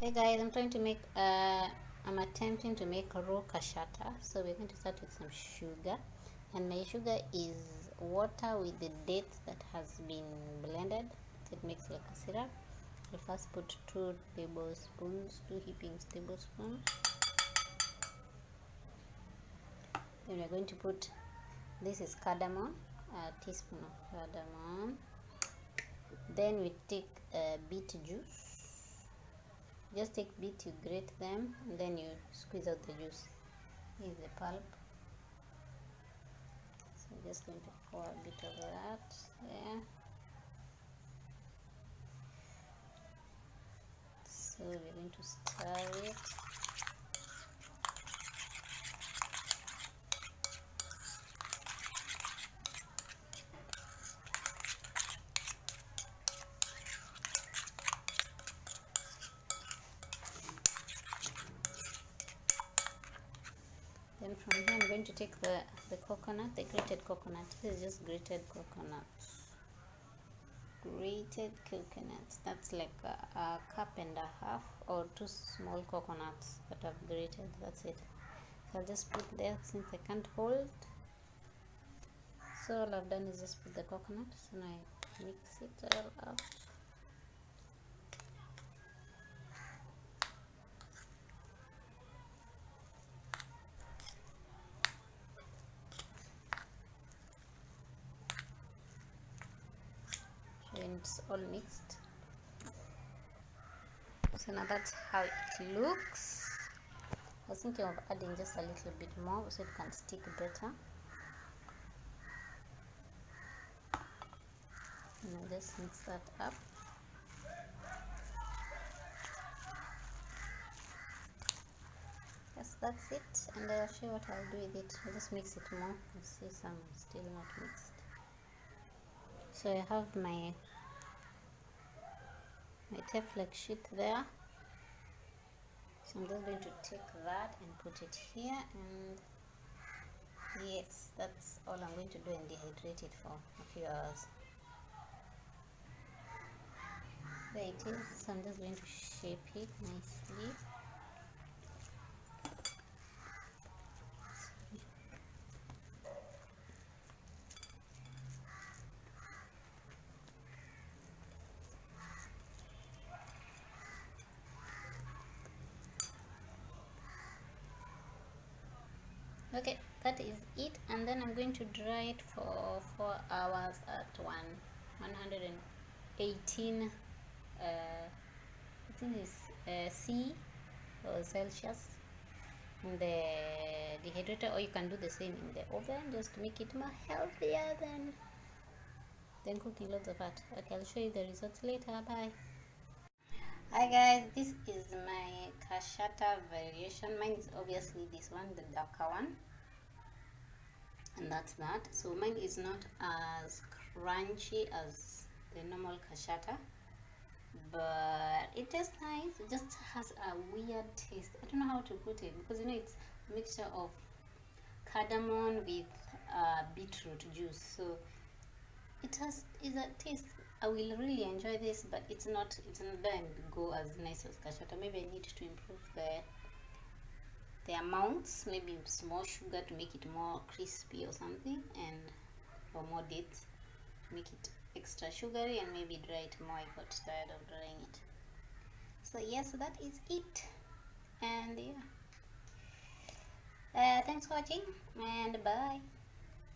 Hey guys, I'm attempting to make raw kashata. So we're going to start with some sugar, and my sugar is water with the dates that has been blended. So it makes like a syrup. We first put 2 tablespoons, 2 heaping tablespoons. Then we're going to put, this is cardamom, a teaspoon of cardamom. Then we take beet juice. Just take beet, you grate them, and then you squeeze out the juice. Here's the pulp. So I'm just going to pour a bit of that there. So we're going to stir it. Then from here I'm going to take the coconut, the grated coconut. This is just grated coconut. Grated coconuts. That's like a cup and a half, or 2 small coconuts that I've grated. That's it. So I'll just put there since I can't hold. So all I've done is just put the coconut. So now I mix it all up. When it's all mixed, so now that's how it looks. I was thinking of adding just a little bit more so it can stick better, and I just mix that up. Yes, that's it, and I'll show you what I'll do with it. I'll just mix it more. You see some still not mixed. So I have my Teflon sheet there. So I'm just going to take that and put it here, and yes, that's all I'm going to do, and dehydrate it for a few hours. There it is. So I'm just going to shape it nicely. Okay, that is it, and then I'm going to dry it for 4 hours at 118 I think it's C or Celsius in the dehydrator, or you can do the same in the oven just to make it more healthier than cooking loads of fat. Okay, I'll show you the results later. Bye. Hi guys, this is my Kashata variation. Mine is obviously this one, the darker one, and that's that. So mine is not as crunchy as the normal Kashata, but it tastes nice. It just has a weird taste. I don't know how to put it, because it's a mixture of cardamom with beetroot juice, so it is a taste. I will really enjoy this, but it doesn't go as nice as Kashata. Maybe I need to improve the amounts, maybe some more sugar to make it more crispy or something, or more dates to make it extra sugary, and maybe dry it more. I got tired of drying it. So yes, that is it, and yeah, thanks for watching, and bye.